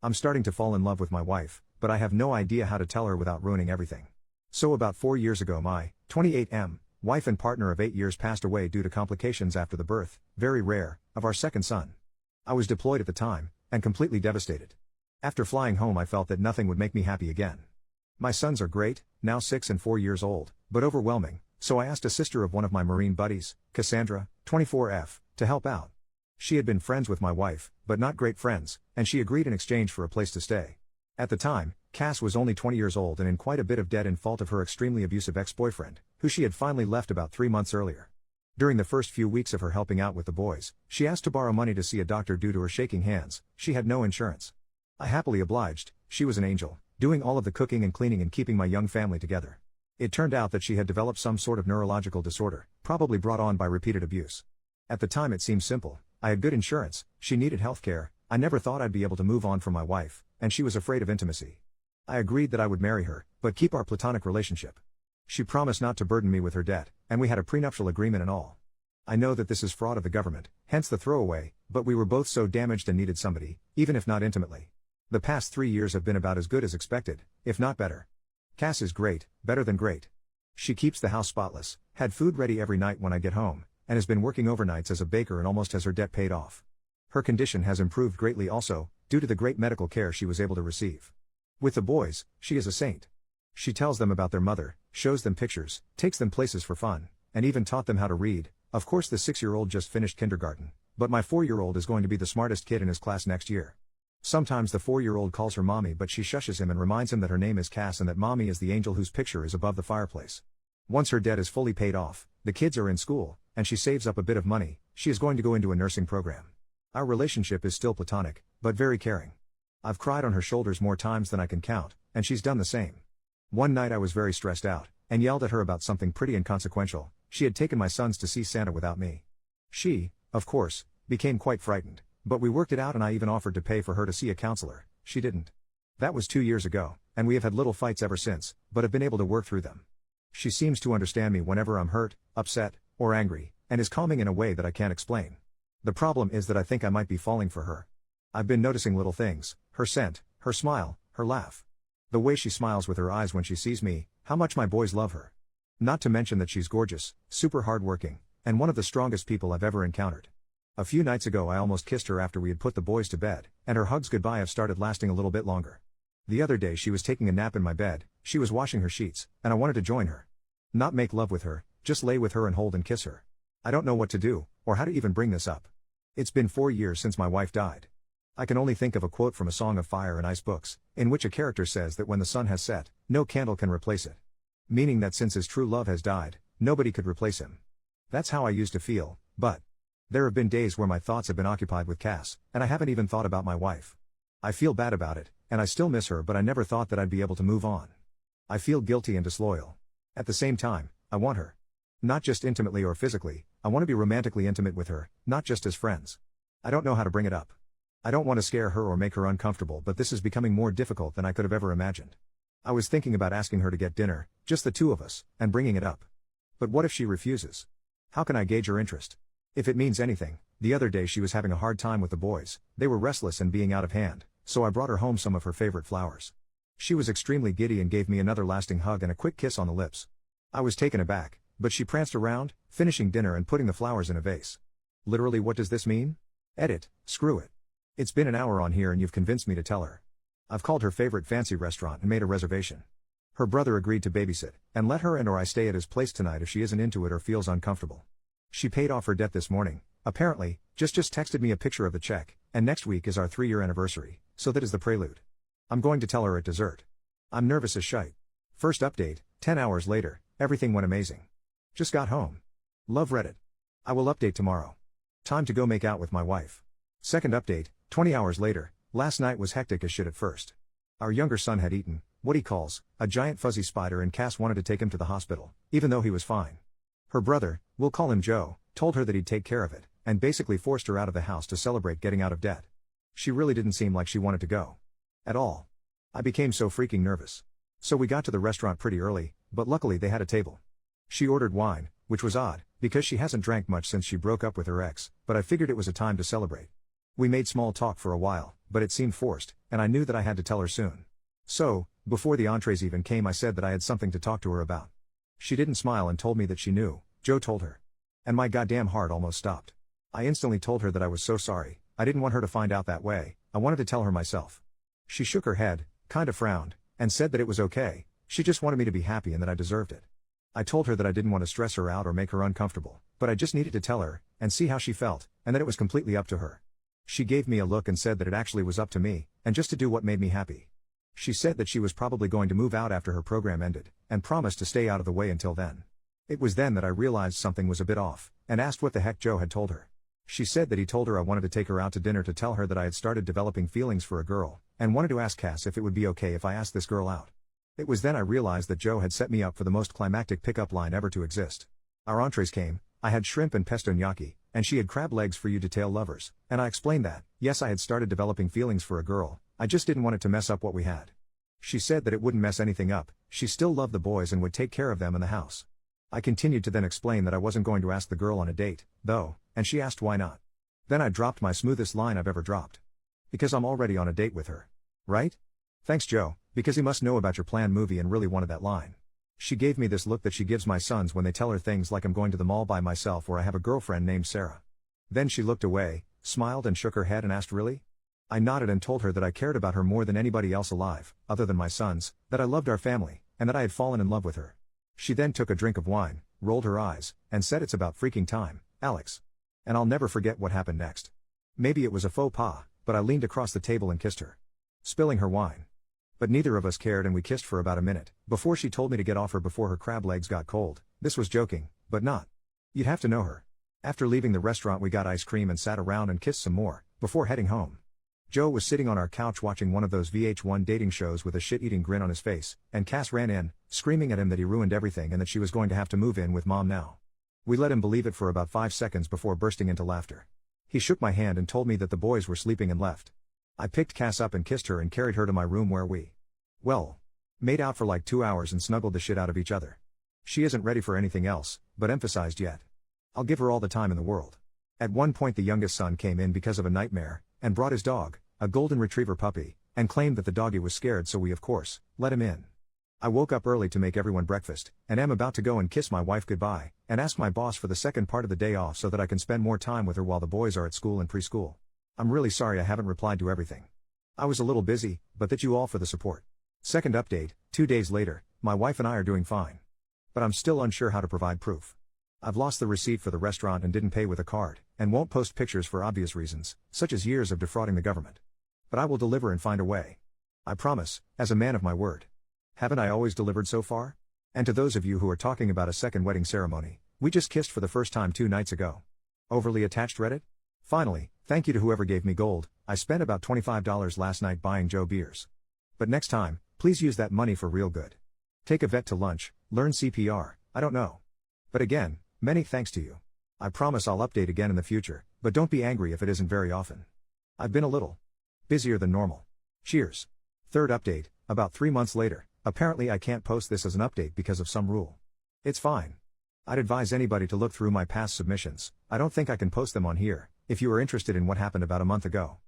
I'm starting to fall in love with my wife, but I have no idea how to tell her without ruining everything. So about 4 years ago my 28M wife and partner of 8 years passed away due to complications after the birth, very rare, of our second son. I was deployed at the time, and completely devastated. After flying home I felt that nothing would make me happy again. My sons are great, now 6 and 4 years old, but overwhelming, so I asked a sister of one of my Marine buddies, Cassandra, 24F, to help out. She had been friends with my wife, but not great friends, and she agreed in exchange for a place to stay. At the time, Cass was only 20 years old and in quite a bit of debt in fault of her extremely abusive ex-boyfriend, who she had finally left about 3 months earlier. During the first few weeks of her helping out with the boys, she asked to borrow money to see a doctor due to her shaking hands. She had no insurance. I happily obliged. She was an angel, doing all of the cooking and cleaning and keeping my young family together. It turned out that she had developed some sort of neurological disorder, probably brought on by repeated abuse. At the time it seemed simple. I had good insurance, she needed health care, I never thought I'd be able to move on from my wife, and she was afraid of intimacy. I agreed that I would marry her, but keep our platonic relationship. She promised not to burden me with her debt, and we had a prenuptial agreement and all. I know that this is fraud of the government, hence the throwaway, but we were both so damaged and needed somebody, even if not intimately. The past 3 years have been about as good as expected, if not better. Cass is great, better than great. She keeps the house spotless, had food ready every night when I get home, and has been working overnights as a baker and almost has her debt paid off. Her condition has improved greatly also, due to the great medical care she was able to receive. With the boys, she is a saint. She tells them about their mother, shows them pictures, takes them places for fun, and even taught them how to read. Of course the 6-year-old just finished kindergarten, but my 4-year-old is going to be the smartest kid in his class next year. Sometimes the 4-year-old calls her mommy, but she shushes him and reminds him that her name is Cass and that mommy is the angel whose picture is above the fireplace. Once her debt is fully paid off, the kids are in school, and she saves up a bit of money, she is going to go into a nursing program. Our relationship is still platonic, but very caring. I've cried on her shoulders more times than I can count, and she's done the same. One night I was very stressed out, and yelled at her about something pretty inconsequential. She had taken my sons to see Santa without me. She, of course, became quite frightened, but we worked it out and I even offered to pay for her to see a counselor. She didn't. That was 2 years ago, and we have had little fights ever since, but have been able to work through them. She seems to understand me whenever I'm hurt, upset, or angry, and is calming in a way that I can't explain. The problem is that I think I might be falling for her. I've been noticing little things, her scent, her smile, her laugh. The way she smiles with her eyes when she sees me, how much my boys love her. Not to mention that she's gorgeous, super hardworking, and one of the strongest people I've ever encountered. A few nights ago I almost kissed her after we had put the boys to bed, and her hugs goodbye have started lasting a little bit longer. The other day she was taking a nap in my bed, she was washing her sheets, and I wanted to join her. Not make love with her, just lay with her and hold and kiss her. I don't know what to do, or how to even bring this up. It's been 4 years since my wife died. I can only think of a quote from A Song of Fire and Ice books, in which a character says that when the sun has set, no candle can replace it. Meaning that since his true love has died, nobody could replace him. That's how I used to feel, but there have been days where my thoughts have been occupied with Cass, and I haven't even thought about my wife. I feel bad about it, and I still miss her, but I never thought that I'd be able to move on. I feel guilty and disloyal. At the same time, I want her. Not just intimately or physically, I want to be romantically intimate with her, not just as friends. I don't know how to bring it up. I don't want to scare her or make her uncomfortable, but this is becoming more difficult than I could have ever imagined. I was thinking about asking her to get dinner, just the two of us, and bringing it up. But what if she refuses? How can I gauge her interest? If it means anything, the other day she was having a hard time with the boys, they were restless and being out of hand, so I brought her home some of her favorite flowers. She was extremely giddy and gave me another lasting hug and a quick kiss on the lips. I was taken aback, but she pranced around, finishing dinner and putting the flowers in a vase. Literally, what does this mean? Edit, screw it. It's been an hour on here and you've convinced me to tell her. I've called her favorite fancy restaurant and made a reservation. Her brother agreed to babysit, and let her and or I stay at his place tonight if she isn't into it or feels uncomfortable. She paid off her debt this morning, apparently, just texted me a picture of the check, and next week is our 3-year anniversary, so that is the prelude. I'm going to tell her at dessert. I'm nervous as shite. First update, 10 hours later, everything went amazing. Just got home. Love Reddit. I will update tomorrow. Time to go make out with my wife. Second update, 20 hours later, last night was hectic as shit at first. Our younger son had eaten what he calls a giant fuzzy spider, and Cass wanted to take him to the hospital, even though he was fine. Her brother, we'll call him Joe, told her that he'd take care of it, and basically forced her out of the house to celebrate getting out of debt. She really didn't seem like she wanted to go. At all. I became so freaking nervous. So we got to the restaurant pretty early, but luckily they had a table. She ordered wine, which was odd, because she hasn't drank much since she broke up with her ex, but I figured it was a time to celebrate. We made small talk for a while, but it seemed forced, and I knew that I had to tell her soon. So, before the entrees even came, I said that I had something to talk to her about. She didn't smile and told me that she knew. Joe told her. And my goddamn heart almost stopped. I instantly told her that I was so sorry. I didn't want her to find out that way. I wanted to tell her myself. She shook her head, kinda frowned, and said that it was okay. She just wanted me to be happy and that I deserved it. I told her that I didn't want to stress her out or make her uncomfortable, but I just needed to tell her, and see how she felt, and that it was completely up to her. She gave me a look and said that it actually was up to me, and just to do what made me happy. She said that she was probably going to move out after her program ended, and promised to stay out of the way until then. It was then that I realized something was a bit off, and asked what the heck Joe had told her. She said that he told her I wanted to take her out to dinner to tell her that I had started developing feelings for a girl, and wanted to ask Cass if it would be okay if I asked this girl out. It was then I realized that Joe had set me up for the most climactic pickup line ever to exist. Our entrees came. I had shrimp and pesto gnocchi, and she had crab legs for you detail lovers, and I explained that, yes, I had started developing feelings for a girl, I just didn't want it to mess up what we had. She said that it wouldn't mess anything up, she still loved the boys and would take care of them in the house. I continued to then explain that I wasn't going to ask the girl on a date, though, and she asked why not. Then I dropped my smoothest line I've ever dropped. Because I'm already on a date with her. Right? Thanks Joe, because he must know about your planned movie and really wanted that line. She gave me this look that she gives my sons when they tell her things like I'm going to the mall by myself or I have a girlfriend named Sarah. Then she looked away, smiled and shook her head and asked really? I nodded and told her that I cared about her more than anybody else alive, other than my sons, that I loved our family, and that I had fallen in love with her. She then took a drink of wine, rolled her eyes, and said it's about freaking time, Alex. And I'll never forget what happened next. Maybe it was a faux pas, but I leaned across the table and kissed her. Spilling her wine. But neither of us cared and we kissed for about a minute, before she told me to get off her before her crab legs got cold. This was joking, but not. You'd have to know her. After leaving the restaurant we got ice cream and sat around and kissed some more, before heading home. Joe was sitting on our couch watching one of those VH1 dating shows with a shit-eating grin on his face, and Cass ran in, screaming at him that he ruined everything and that she was going to have to move in with Mom now. We let him believe it for about 5 seconds before bursting into laughter. He shook my hand and told me that the boys were sleeping and left. I picked Cass up and kissed her and carried her to my room where we, well, made out for like 2 hours and snuggled the shit out of each other. She isn't ready for anything else, but emphasized yet. I'll give her all the time in the world. At one point the youngest son came in because of a nightmare, and brought his dog, a golden retriever puppy, and claimed that the doggy was scared so we of course, let him in. I woke up early to make everyone breakfast, and am about to go and kiss my wife goodbye, and ask my boss for the second part of the day off so that I can spend more time with her while the boys are at school and preschool. I'm really sorry I haven't replied to everything. I was a little busy, but thank you all for the support. Second update, 2 days later, my wife and I are doing fine. But I'm still unsure how to provide proof. I've lost the receipt for the restaurant and didn't pay with a card, and won't post pictures for obvious reasons, such as years of defrauding the government. But I will deliver and find a way. I promise, as a man of my word. Haven't I always delivered so far? And to those of you who are talking about a second wedding ceremony, we just kissed for the first time 2 nights ago. Overly attached Reddit? Finally, thank you to whoever gave me gold. I spent about $25 last night buying Joe beers. But next time, please use that money for real good. Take a vet to lunch, learn CPR, I don't know. But again, many thanks to you. I promise I'll update again in the future, but don't be angry if it isn't very often. I've been a little busier than normal. Cheers. Third update, about 3 months later, apparently I can't post this as an update because of some rule. It's fine. I'd advise anybody to look through my past submissions. I don't think I can post them on here, if you are interested in what happened about a month ago.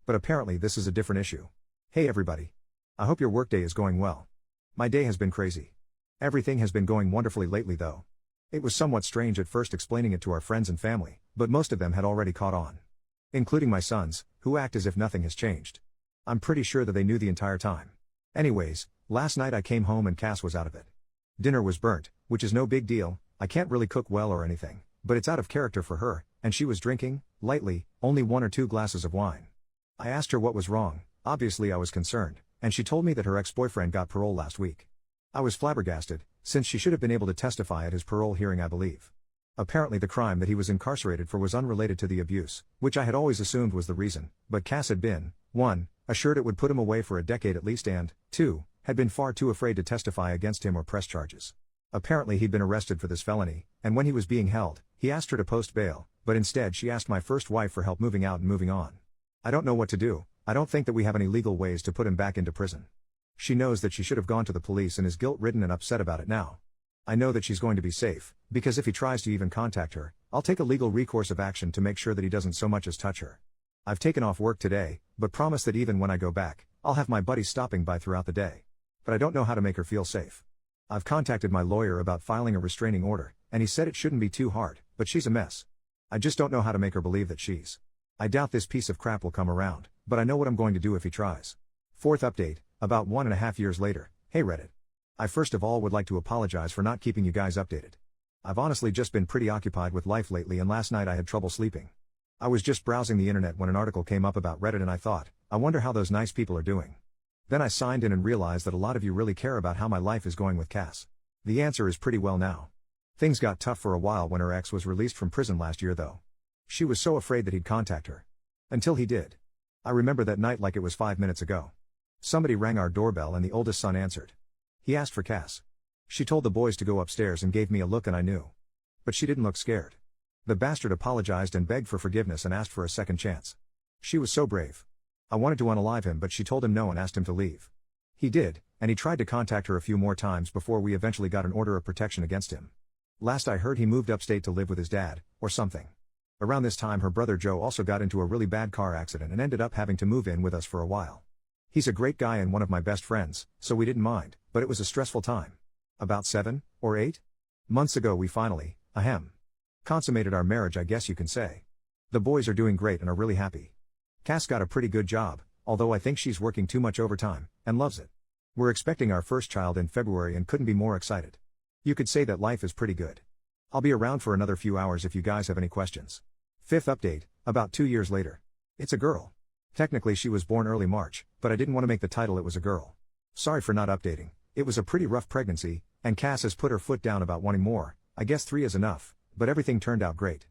But apparently this is a different issue. Hey everybody. I hope your workday is going well. My day has been crazy. Everything has been going wonderfully lately though. It was somewhat strange at first explaining it to our friends and family, but most of them had already caught on. Including my sons, who act as if nothing has changed. I'm pretty sure that they knew the entire time. Anyways, last night I came home and Cass was out of it. Dinner was burnt, which is no big deal. I can't really cook well or anything, but it's out of character for her, and she was drinking, lightly, only 1 or 2 glasses of wine. I asked her what was wrong, obviously I was concerned, and she told me that her ex-boyfriend got parole last week. I was flabbergasted, since she should have been able to testify at his parole hearing I believe. Apparently the crime that he was incarcerated for was unrelated to the abuse, which I had always assumed was the reason, but Cass had been, 1, assured it would put him away for a decade at least and, 2, had been far too afraid to testify against him or press charges. Apparently he'd been arrested for this felony, and when he was being held, he asked her to post bail, but instead she asked my first wife for help moving out and moving on. I don't know what to do. I don't think that we have any legal ways to put him back into prison. She knows that she should have gone to the police and is guilt-ridden and upset about it now. I know that she's going to be safe, because if he tries to even contact her, I'll take a legal recourse of action to make sure that he doesn't so much as touch her. I've taken off work today, but promise that even when I go back, I'll have my buddies stopping by throughout the day. But I don't know how to make her feel safe. I've contacted my lawyer about filing a restraining order, and he said it shouldn't be too hard, but she's a mess. I just don't know how to make her believe that she's. I doubt this piece of crap will come around, but I know what I'm going to do if he tries. Fourth update, about 1.5 years later. Hey Reddit. I first of all would like to apologize for not keeping you guys updated. I've honestly just been pretty occupied with life lately, and last night I had trouble sleeping. I was just browsing the internet when an article came up about Reddit and I thought, I wonder how those nice people are doing. Then I signed in and realized that a lot of you really care about how my life is going with Cass. The answer is pretty well now. Things got tough for a while when her ex was released from prison last year though. She was so afraid that he'd contact her. Until he did. I remember that night like it was 5 minutes ago. Somebody rang our doorbell and the oldest son answered. He asked for Cass. She told the boys to go upstairs and gave me a look and I knew. But she didn't look scared. The bastard apologized and begged for forgiveness and asked for a second chance. She was so brave. I wanted to unalive him but she told him no and asked him to leave. He did, and he tried to contact her a few more times before we eventually got an order of protection against him. Last I heard he moved upstate to live with his dad, or something. Around this time her brother Joe also got into a really bad car accident and ended up having to move in with us for a while. He's a great guy and one of my best friends, so we didn't mind, but it was a stressful time. About 7 or 8 months ago we finally, consummated our marriage, I guess you can say. The boys are doing great and are really happy. Cass got a pretty good job, although I think she's working too much overtime, and loves it. We're expecting our first child in February and couldn't be more excited. You could say that life is pretty good. I'll be around for another few hours if you guys have any questions. Fifth update, about 2 years later. It's a girl. Technically she was born early March, but I didn't want to make the title it was a girl. Sorry for not updating. It was a pretty rough pregnancy, and Cass has put her foot down about wanting more. I guess 3 is enough, but everything turned out great.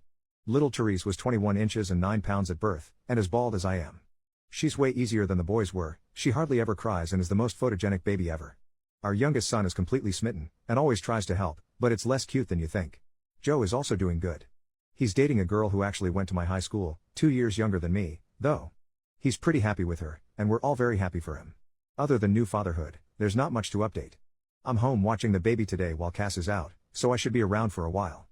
Little Therese was 21 inches and 9 pounds at birth, and as bald as I am. She's way easier than the boys were, she hardly ever cries and is the most photogenic baby ever. Our youngest son is completely smitten, and always tries to help, but it's less cute than you think. Joe is also doing good. He's dating a girl who actually went to my high school, 2 years younger than me, though. He's pretty happy with her, and we're all very happy for him. Other than new fatherhood, there's not much to update. I'm home watching the baby today while Cass is out, so I should be around for a while.